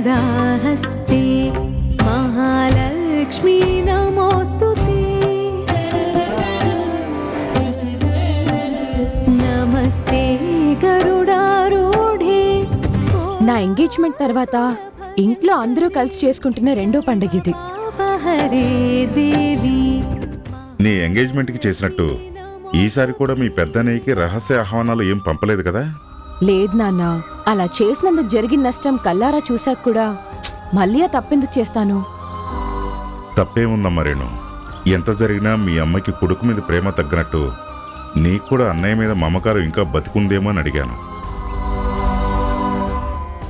वरदा हस्ते महालक्ष्मी नमोस्तुते नमस्ते गरुडारूढे। నా ఎంగేజ్మెంట్ తర్వాత ఇంట్లో అందరూ కలిసి చేసుకుంటున్న రెండో పండుగ ఇది. నీ ఎంగేజ్మెంట్ కి చేసినట్టు ఈసారి కూడా మీ పెద్దన్నయ్యకి రహస్య ఆహ్వానాలు ఏం పంపలేదు కదా? లేదు నాన్న, అలా చేసినందుకు జరిగిన నష్టం కల్లారా చూసాక కూడా మళ్ళీ ఆ తప్పెందుకు చేస్తాను? తప్పేముందమ్మా రేణు, ఎంత జరిగినా మీ అమ్మకి కొడుకు మీద ప్రేమ తగ్గినట్టు నీకు కూడా అన్నయ్య మీద మమకారం ఇంకా బతికుందేమో అని అడిగాను.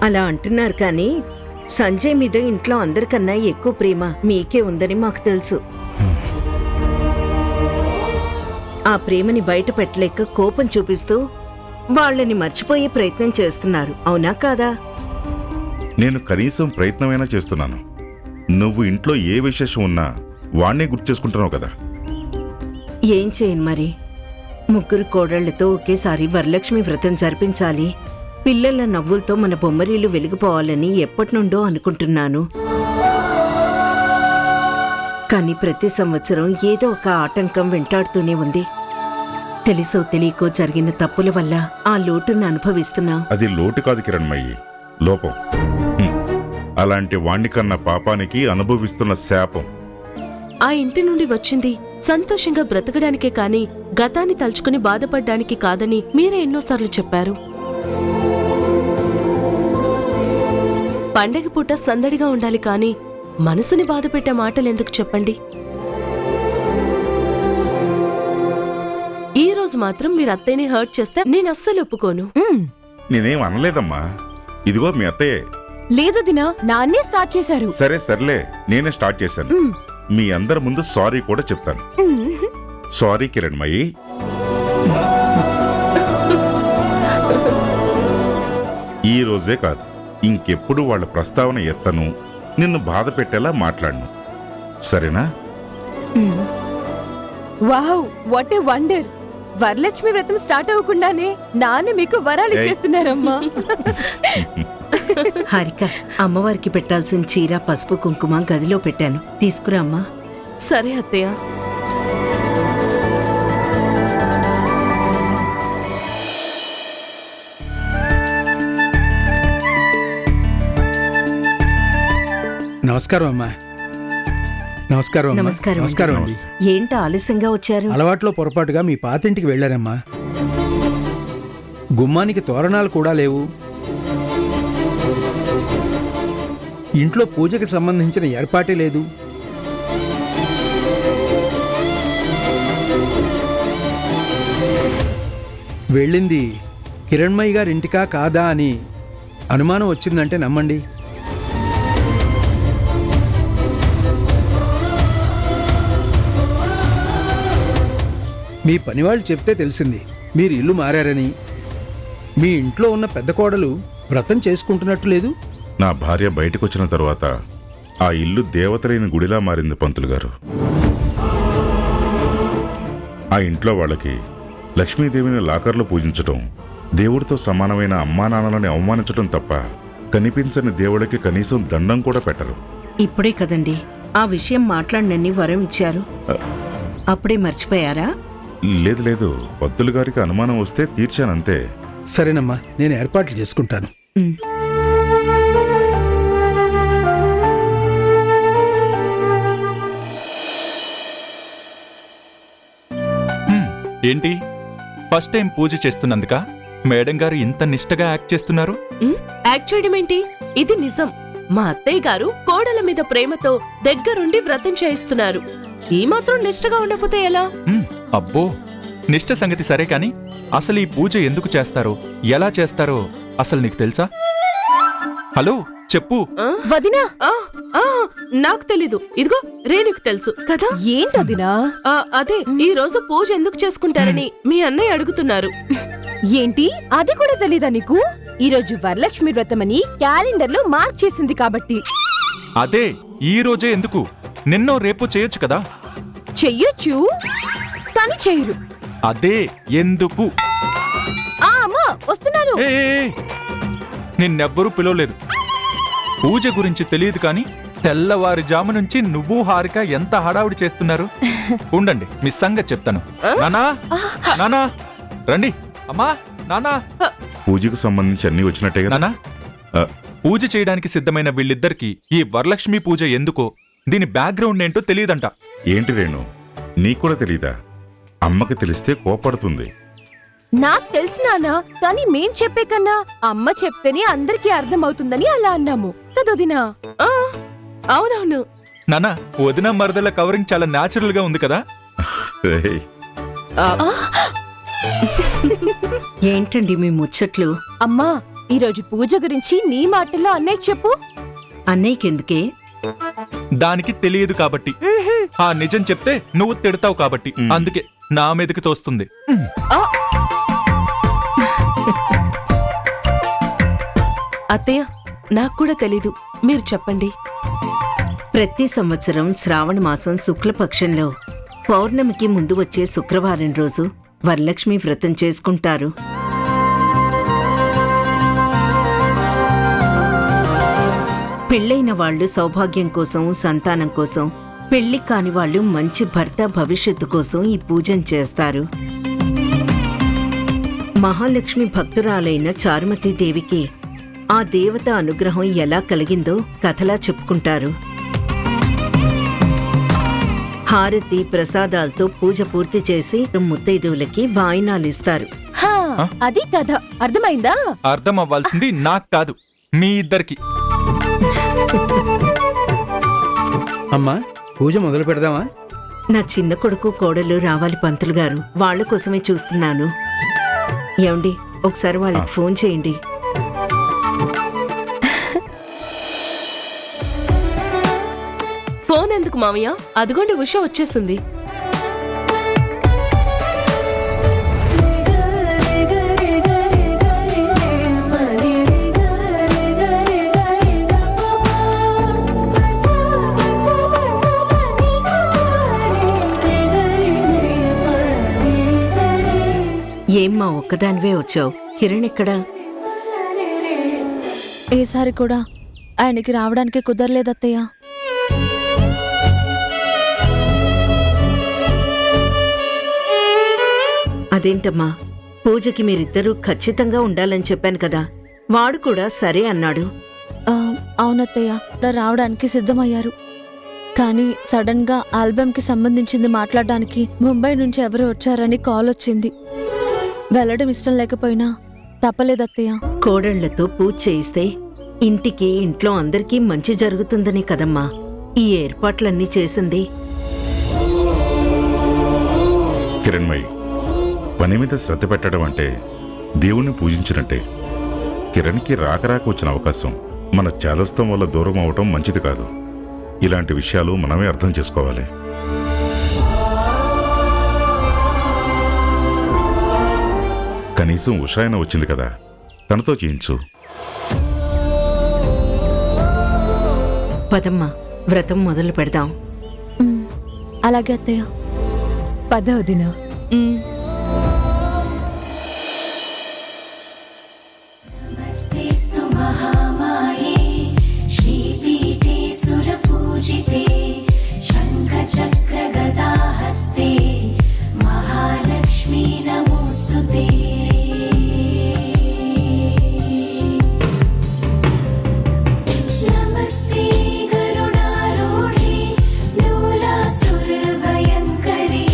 అలా అంటున్నారు కానీ సంజయ్ మీద ఇంట్లో అందరికన్నా ఎక్కువ ప్రేమ మీకే ఉందని మాకు తెలుసు. ఆ ప్రేమని బయట పెట్టలేక కోపం చూపిస్తూ వాళ్ళని మర్చిపోయే ప్రయత్నం చేస్తున్నారు, అవునా కాదా? నేను కనీసం ప్రయత్నమైనా చేస్తున్నాను. నువ్వు ఇంట్లో ఏ విశేషం ఉన్నా వాణ్ణే గుర్తు చేసుకుంటున్నావు కదా. ఏం చేయను మరి, ముగ్గురు కోడళ్లతో ఒకేసారి వరలక్ష్మి వ్రతం జరిపించాలి, పిల్లల నవ్వులతో మన బొమ్మరీలు వెలిగిపోవాలని ఎప్పటినుండో అనుకుంటున్నాను. కానీ ప్రతి సంవత్సరం ఏదో ఒక ఆటంకం వెంటాడుతూనే ఉంది. తెలుసో తెలియకో జరిగిన తప్పుల వల్ల ఆ లోటును అనుభవిస్తున్నా. అది లోటు కాదు కిరణ్మయ్యి, లోపం. అలాంటి వాణ్ణి కన్న పాపానికి అనుభవిస్తున్న శాపం. ఆ ఇంటి నుండి వచ్చింది సంతోషంగా బ్రతకడానికే కాని గతాన్ని తలుచుకుని బాధపడ్డానికి కాదని మీరే ఎన్నోసార్లు చెప్పారు. పండగ పూట సందడిగా ఉండాలి కాని మనసుని బాధపెట్టే మాటలెందుకు చెప్పండి? ఈ రోజు మాత్రం మీరు అత్తయ్యని హర్ట్ చేస్తే నేను అస్సలు ఒప్పుకోను. నేనేం అనలేదమ్మా, ఇదిగో మీ అత్తయ్యే. లేదు దినా, నాన్నే స్టార్ట్ చేశారు. సరే సర్లే, నేనే స్టార్ట్ చేశాను. మీ అందరి ముందు సారీ కూడా చెప్తాను. సారీ కిరణ్మయ్యి. ఈ రోజే కాదు, ఇంకెప్పుడు వాళ్ళ ప్రస్తావన ఎత్తను, నిన్ను బాధ పెట్టేలా మాట్లాడను, సరేనా? Wow, what a wonder! Varalakshmi వ్రతం స్టార్ట్ అవ్వకుండానే నాన్న మీకు వరాలు ఇచ్చేస్తున్నారమ్మా. హారిక, అమ్మవారికి పెట్టాల్సిన చీర పసుపు కుంకుమ గదిలో పెట్టాను, తీసుకురా అమ్మా. సరే అత్తయ్య. నమస్కారం అమ్మా. నమస్కారం. నమస్కారం అండి. ఏంటి ఆలస్యంగా వచ్చారు? అలవాట్లో పొరపాటుగా మీ పాతింటికి వెళ్ళారమ్మా. గుమ్మానికి తోరణాలు కూడా లేవు, ఇంట్లో పూజకి సంబంధించిన ఏర్పాటే లేదు. వెళ్ళింది కిరణ్మయ్య గారింటికా కాదా అని అనుమానం వచ్చిందంటే నమ్మండి. మీ పనివాళ్ళు చెప్తే తెలిసింది మీరు ఇల్లు మారారని. మీ ఇంట్లో ఉన్న పెద్ద కోడలు వ్రతం చేసుకుంటున్నట్టు లేదు. నా భార్య బయటకొచ్చిన తర్వాత ఆ ఇల్లు దేవతలైన గుడిలా మారింది పంతులు గారు. ఆ ఇంట్లో వాళ్ళకి లక్ష్మీదేవిని లాకర్లో పూజించటం, దేవుడితో సమానమైన అమ్మా నాన్నలని అవమానించటం తప్ప కనిపించని దేవుడికి కనీసం దండం కూడా పెట్టరు. ఇప్పుడే కదండి ఆ విషయం మాట్లాడినన్ని వరం ఇచ్చారు, అప్పుడే మర్చిపోయారా? లేదు లేదు, పంతులు గారికి అనుమానం వస్తే తీర్చానంతే. సరేనమ్మా, నేను ఏర్పాట్లు చేసుకుంటాను. ఏంటి ఫస్ట్ టైం పూజ చేస్తున్నందుక మేడం గారు ఇంత నిష్టగా యాక్ట్ చేస్తున్నారు? యాక్ట్ చేయడం ఏంటి, ఇది నిజం. మా అత్తయ్య గారు కోడల మీద ప్రేమతో దగ్గరుండి వ్రతం చేయిస్తున్నారు. ఈ మాత్రం నిష్టగా ఉండకపోతే ఎలా? అబ్బో, నిష్ట సంగతి సరే కాని అసలు ఈ పూజ ఎందుకు చేస్తారో, ఎలా చేస్తారో అసలు నీకు తెలుసా? హలో, చెప్పు. వదినా, నాకు తెలీదు. ఇదిగో రేణుకు తెలుసు కదా. ఏంటదినా? అదే ఈ రోజు పూజ ఎందుకు చేసుకుంటారని మీ అన్నయ్య అడుగుతున్నారు. ఏంటి, అది కూడా తెలీదా నీకు? ఈ రోజు వరలక్ష్మి వ్రతమని క్యాలెండర్ లో మార్క్ చేసింది కాబట్టి. అదే ఈ రోజే ఎందుకు, నిన్నో రేపు చేయొచ్చు కదా. చెయ్యొచ్చు కానీ చేయరు. అదే ఎందుకు. అమ్మా వస్తున్నారు. నిన్నెవ్వరూ పిలవలేదు. పూజ గురించి తెలియదు కానీ తెల్లవారుజాము నుంచి నువ్వు హారిక ఎంత హడావుడి చేస్తున్నారు. ఉండండి మీ సంగతి చెప్తాను. నానా నానా రండి. అమ్మా నానా. పూజకు సంబంధించి అన్ని వచ్చినట్టే కదా. నానా, పూజ చేయడానికి సిద్ధమైన వీళ్ళిద్దరికి ఈ వరలక్ష్మి పూజ ఎందుకో, దీని బ్యాక్గ్రౌండ్ ఏంటో తెలియదంట. ఏంటి రేణు, నీకు కూడా తెలీదా? అమ్మకి తెలిస్తే కోపడుతుంది. నాకు తెలుసు నాన్నా, కానీ మేం చెప్పే కన్నా అమ్మ చెప్తేనే అందరికీ అర్థమవుతుందని అలా అన్నాము కదొదినా. ఆ, అవునవును. నానా, వదిన మరదల కవరింగ్ చాలా న్యాచురల్ గా ఉంది కదా. రేయ్, ఏంటండి మీ ముచ్చట్లు? అమ్మా, ఈరోజు పూజ గురించి నీ మాటల్లో అన్నయ్య చెప్పు. అన్నయ్యకెందుకే? దానికి తెలియదు కాబట్టి. ఆ నిజం చెప్తే నువ్వు తిడతావు కాబట్టి అందుకే నా మీదకి తోస్తుంది. అత్తయ్య, నాకు కూడా తెలీదు, మీరు చెప్పండి. ప్రతి సంవత్సరం శ్రావణ మాసం శుక్లపక్షంలో పౌర్ణమికి ముందు వచ్చే శుక్రవారం రోజు వరలక్ష్మి వ్రతం చేసుకుంటారు. పెళ్లైన వాళ్లు సౌభాగ్యం కోసం, సంతానం కోసం, పెళ్లి కాని వాళ్లు మంచి భర్త భవిష్యత్తు కోసం ఈ పూజను చేస్తారు. మహాలక్ష్మి భక్తురాలైన చారుమతీదేవికి ఆ దేవత అనుగ్రహం ఎలా కలిగిందో కథలా చెప్పుకుంటారు. హారతి ప్రసాదాలతో పూజ పూర్తి చేసి ముత్తైదువులకి వాయినాలిస్తారు. హా, అది కథ. అర్థమైందా? అర్థం అవ్వాల్సింది నాకు కాదు, మీ ఇద్దరికి. అమ్మా, పూజ మొదలు పెడదామా? నా చిన్న కొడుకు కోడలు రావాలి పంతులు గారు, వాళ్ళ కోసమే చూస్తున్నాను. ఏమండి, ఒకసారి వాళ్ళకి ఫోన్ చేయండి. ఫోన్ ఎందుకు మామయ్య? అదిగోండి ఉష వచ్చేసింది. ఏమ్మా ఒక్కదానివే వచ్చావు? కిరణ్ ఎక్కడా? ఈసారి కూడా ఆయనకి రావడానికి కుదరలేదత్తయ్య. అదేంటమ్మా, పూజకి మీరిద్దరూ ఖచ్చితంగా ఉండాలని చెప్పాను కదా. వాడు కూడా సరే అన్నాడు. అవునత్తయ్య, రావడానికి సిద్ధమయ్యారు. కానీ సడన్ గా ఆల్బమ్కి సంబంధించింది మాట్లాడడానికి ముంబై నుంచి ఎవరు వచ్చారని కాల్ వచ్చింది. వెళ్ళడం ఇష్టం లేకపోయినా తప్పలేదత్తయ్య. కోడళ్లతో పూజ చేయిస్తే ఇంటికి, ఇంట్లో అందరికీ మంచి జరుగుతుందని కదమ్మా ఈ ఏర్పాట్లన్నీ చేసింది. కిరణ్మయి, పని మీద శ్రద్ధ పెట్టడం అంటే దేవుణ్ణి పూజించినట్టే. కిరణ్కి రాక వచ్చిన అవకాశం మన చేదస్తం వల్ల దూరం అవటం మంచిది కాదు. ఇలాంటి విషయాలు మనమే అర్థం చేసుకోవాలి. కనీసం ఉషాయన వచ్చింది కదా, తనతో చేయించు. పదమ్మా, వ్రతం మొదలు పెడదాం. అలాగే అత్తయ్య. పద వదినా. नमस्तेऽस्तु महामाये श्रीपीठे सुरपूजिते शङ्खचक्रगदाहस्ते महालक्ष्मी नमोऽस्तुते। नमस्ते गरुडारूढे मूलासुरभयङ्करे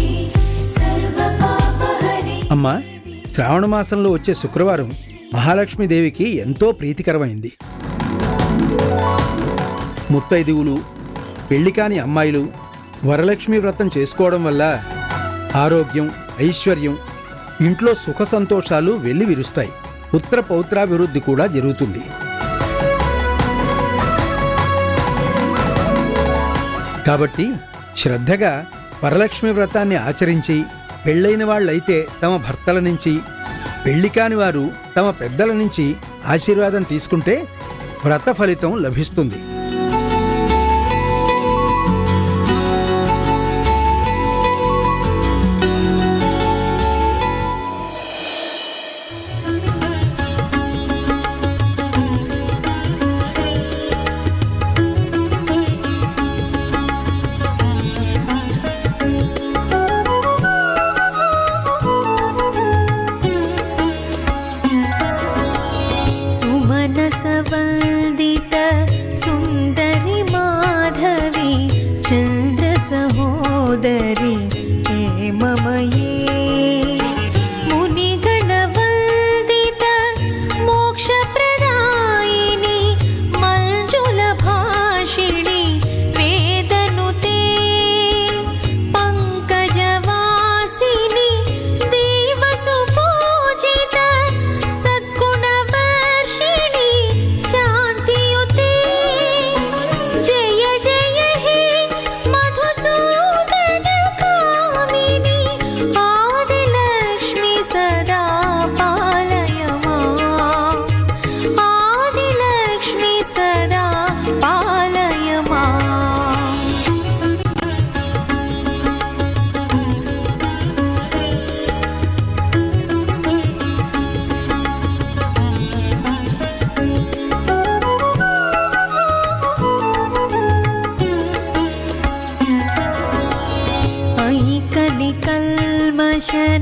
सर्वपापहरे। అమ్మా, శ్రావణ మాసంలో వచ్చే శుక్రవారం మహాలక్ష్మీదేవికి ఎంతో ప్రీతికరమైంది. ముత్తైదువులు, పెళ్లికాని అమ్మాయిలు వరలక్ష్మి వ్రతం చేసుకోవడం వల్ల ఆరోగ్యం, ఐశ్వర్యం, ఇంట్లో సుఖ సంతోషాలు వెళ్లి విరుస్తాయి. పుత్ర పౌత్రాభివృద్ధి కూడా జరుగుతుంది. కాబట్టి శ్రద్ధగా వరలక్ష్మి వ్రతాన్ని ఆచరించి పెళ్లైన వాళ్ళైతే తమ భర్తల నుంచి, పెళ్లి కాని వారు తమ పెద్దల నుంచి ఆశీర్వాదం తీసుకుంటే వ్రత ఫలితం లభిస్తుంది.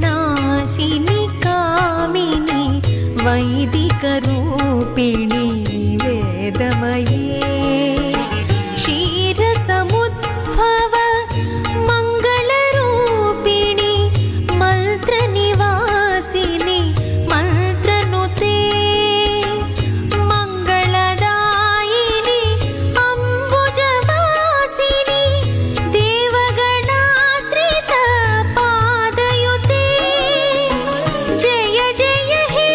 विनाशिनि कामिनि वैदिकरूपिणि वेदमये क्षीरसमुद्भव मङ्गलरूपिणि मन्त्रनिवासिनि मन्त्रनुते मङ्गलदायिनि अम्बुजवासिनि देवगणाश्रित पादयुते जय जय हे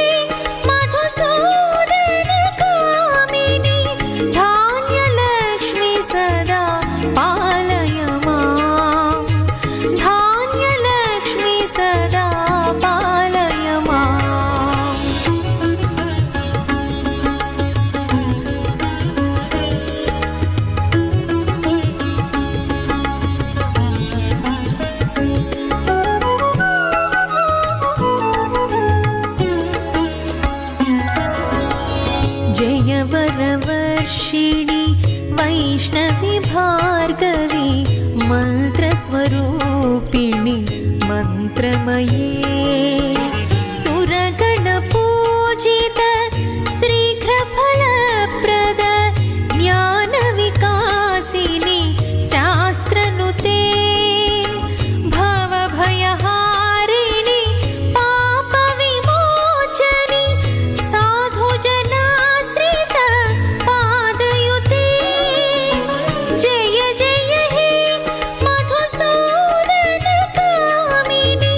मधुसूदन कामिनि धान्यलक्ष्मी सदा पालय माम् धान्यलक्ष्मी सदा पालय माम् जय वरवर्षिणि वैष्णवि भार्गवी मन्त्रस्वरूपिणि मन्त्रमये सुरगणपूजित शीघ्रफलप्रद ज्ञानविकासिनि शास्त्रनुते भवभयहारिणि पापविमोचनि साधुजनाश्रित पादयुते जय जय हे मधुसूदन कामिनि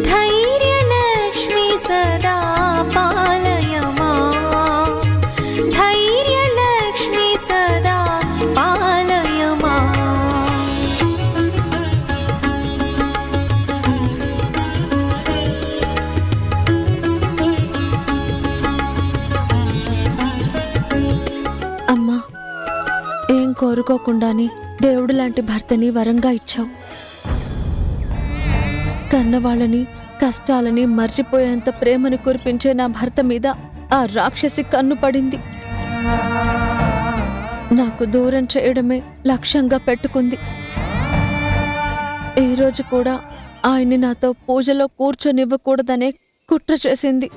धैर्यलक्ष्मी सदा पालय माम् धैर्यलक्ष्मी सदा पालय माम् అమ్మా, ఏం కోరుకోకుండానే దేవుడు లాంటి భర్తని వరంగా ఇచ్చావు. కన్నవాళ్ళని కష్టాలని మర్చిపోయేంత ప్రేమను కురిపించే నా భర్త మీద ఆ రాక్షసి కన్ను పడింది. నాకు దూరం చేయడమే లక్ష్యంగా పెట్టుకుంది. ఈరోజు కూడా ఆయన్ని నాతో పూజలో కూర్చొనివ్వకూడదనే కుట్ర చేసింది.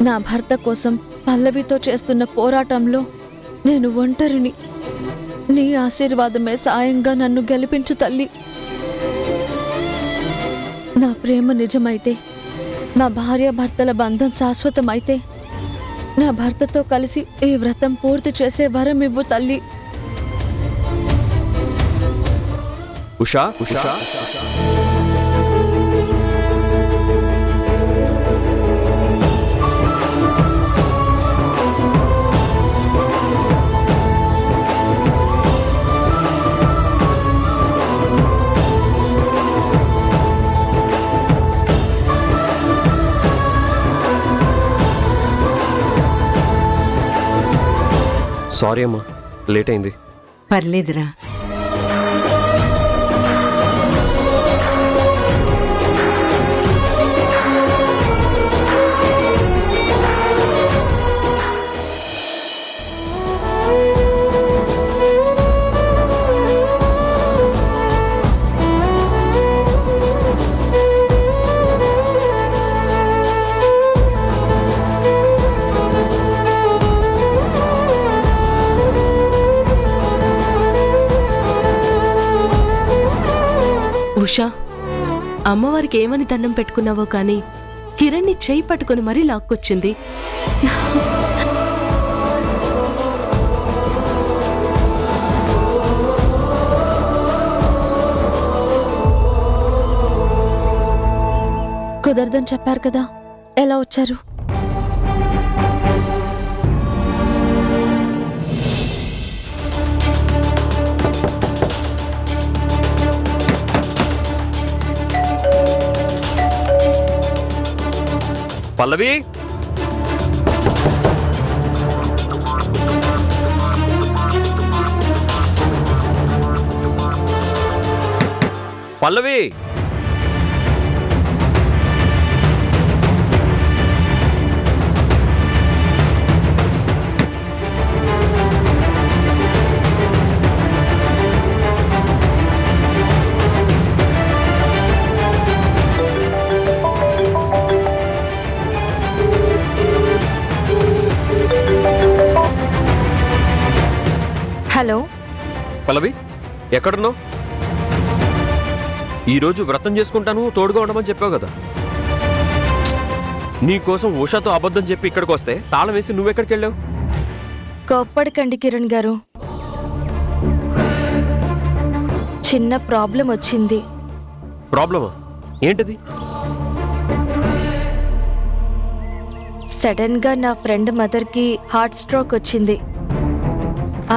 నా భర్త కోసం పల్లవితో చేస్తున్న పోరాటంలో నేను ఒంటరిని. నీ ఆశీర్వాదమే సాయంగా నన్ను గెలిపించు తల్లి. నా ప్రేమ నిజమైతే, నా భార్యాభర్తల బంధం శాశ్వతమైతే, నా భర్తతో కలిసి ఈ వ్రతం పూర్తి చేసే వరం ఇవ్వు తల్లి. ఉషా ఉషా సారీ అమ్మా, లేట్ అయింది. పర్లేదురా. ఉషా, అమ్మవారికి ఏమని దండం పెట్టుకున్నావో కానీ కిరణ్ని చేయి పట్టుకుని మరీ లాక్కొచ్చింది. కుదరదని చెప్పారు కదా, ఎలా వచ్చారు? పల్లవి, పల్లవి, పల్లవి ఎక్కడున్నావు? ఈరోజు వ్రతం చేసుకుంటాను, తోడుగా ఉండమని చెప్పావు కదా. నీకోసం ఉషాతో అబద్ధం చెప్పి ఇక్కడికి వస్తే తాళం వేసి నువ్వెక్కడికి వెళ్ళావు? కోప్పడకండి కిరణ్ గారు, చిన్న ప్రాబ్లం వచ్చింది. ప్రాబ్లమా? ఏంటిది? సడన్ గా నా ఫ్రెండ్ మదర్ కి హార్ట్ స్ట్రోక్ వచ్చింది.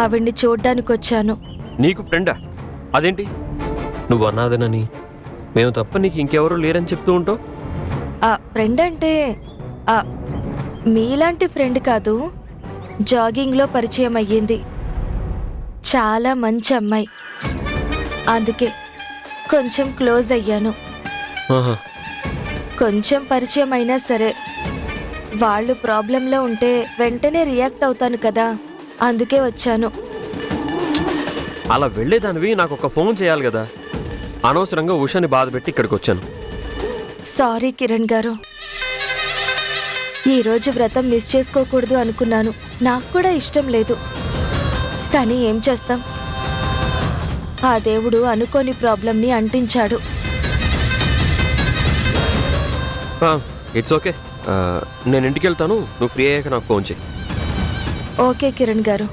ఆవిడ్ని చూడ్డానికి వచ్చాను. నీకు ఫ్రెండా? అదేంటి నువ్వు అనాథనని, మేము తప్ప నీకు ఇంకెవరూ లేరని చెప్తూ ఉంటావు? ఆ ఫ్రెండ్ అంటే ఆ మీలాంటి ఫ్రెండ్ కాదు, జాగింగ్ లో పరిచయం అయ్యింది. చాలా మంచి అమ్మాయి, అందుకే కొంచెం క్లోజ్ అయ్యాను. ఆహా. కొంచెం పరిచయం అయినా సరే వాళ్ళు ప్రాబ్లంలో ఉంటే వెంటనే రియాక్ట్ అవుతాను కదా, అందుకే వచ్చాను. అలా వెళ్ళేదానివి నాకు ఒక ఫోన్ చేయాలి కదా. అనవసరంగా ఉషాని బాధ పెట్టి ఇక్కడికి వచ్చాను. సారీ కిరణ్ గారు, ఈరోజు వ్రతం మిస్ చేసుకోకూడదు అనుకున్నాను. నాకు కూడా ఇష్టం లేదు, కానీ ఏం చేస్తాం, ఆ దేవుడు అనుకోని ప్రాబ్లంని అంటించాడు. It's okay. నేను ఇంటికి వెళ్తాను, నువ్వు ఫ్రీ అయ్యాక నాకు ఫోన్ చేయి. ఓకే కిరణ్ గారు.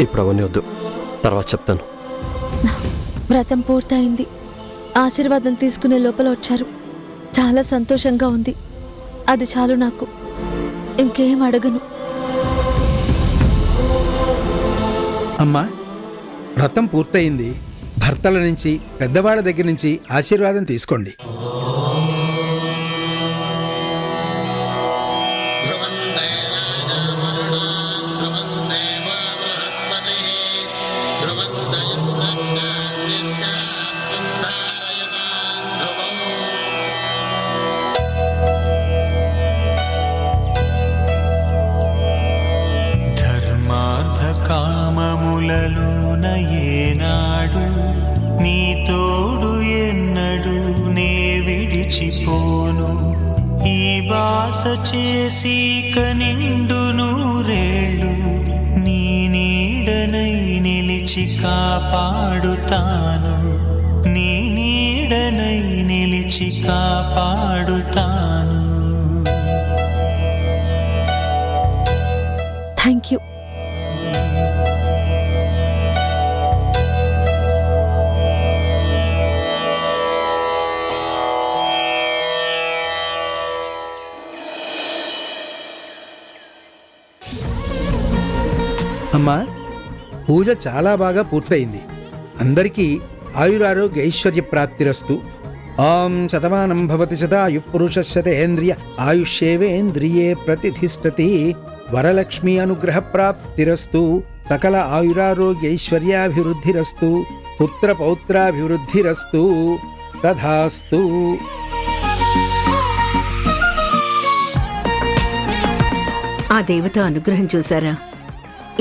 ఇప్పుడు అవన్నీ వద్దు, తర్వాత చెప్తాను. వ్రతం పూర్తయింది, ఆశీర్వాదం తీసుకునే లోపల వచ్చారు. చాలా సంతోషంగా ఉంది, అది చాలు నాకు, ఇంకేం అడగను. అమ్మా, వ్రతం పూర్తయింది. భర్తల నుంచి, పెద్దవాళ్ళ దగ్గర నుంచి ఆశీర్వాదం తీసుకోండి. కామములలోన ఏనాడు నీ తోడు ఎన్నడు నే విడిచిపోను. ఈ బాస చేసి కనిండు నూరేళ్ళు నీ నీడనై నిలిచి కాపాడుతాను. నీ నీడనై నిలిచి కాపాడుతాను. Thank you. అమ్మా, పూజ చాలా బాగా పూర్తయింది. అందరికీ ఆయురారోగ్య ఐశ్వర్య ప్రాప్తిరస్తు. ఓం శతమానం భవతి శతాయు పురుష శతేంద్రియ ఆయుష్యేవేంద్రియే ప్రతిష్ఠతి. వరలక్ష్మి అనుగ్రహ ప్రాప్తిరస్తు. సకల ఆయురారోగ్య ఐశ్వర్యాభివృద్ధిరస్తు. పుత్ర పౌత్రాభివృద్ధిరస్తు. తథాస్తు. ఆ దేవత అనుగ్రహం చూసారా?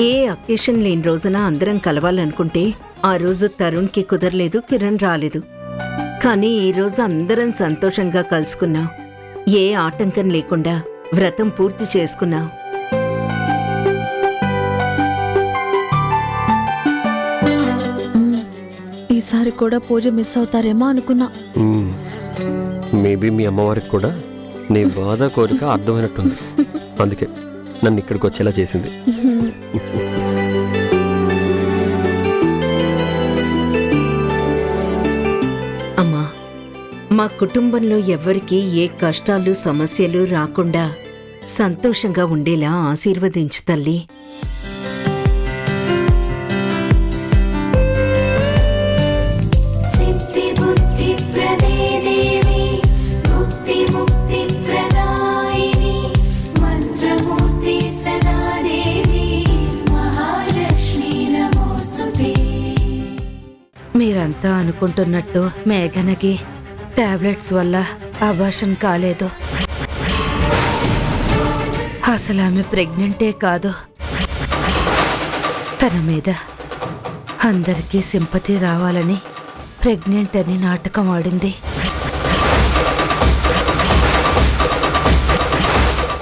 ఏ అకేషన్ లేని రోజున అందరం కలవాలనుకుంటే ఆ రోజు తరుణ్కి కుదరలేదు, కిరణ్ రాలేదు. కానీ ఈ రోజు అందరం సంతోషంగా కలుసుకున్నాం. ఏ ఆటంకం లేకుండా వ్రతం పూర్తి చేసుకున్నాం. ఈసారి కూడా పూజ మిస్ అవుతారేమో అనుకున్నా. మేబీ మీ అమ్మవారికి కూడా నీ బాధ కోరిక అర్థమైనట్టుంది, అందుకే నన్ను ఇక్కడికి వచ్చేలా చేసింది. అమ్మా, మా కుటుంబంలో ఎవ్వరికీ ఏ కష్టాలు సమస్యలు రాకుండా సంతోషంగా ఉండేలా ఆశీర్వదించు తల్లి. మీరంతా అనుకుంటున్నట్టు మేఘనకి టాబ్లెట్స్ వల్ల అబార్షన్ కాలేదు. అసలు ఆమె ప్రెగ్నెంటే కాదు. తన మీద అందరికీ సింపతి రావాలని ప్రెగ్నెంట్ అని నాటకం ఆడింది.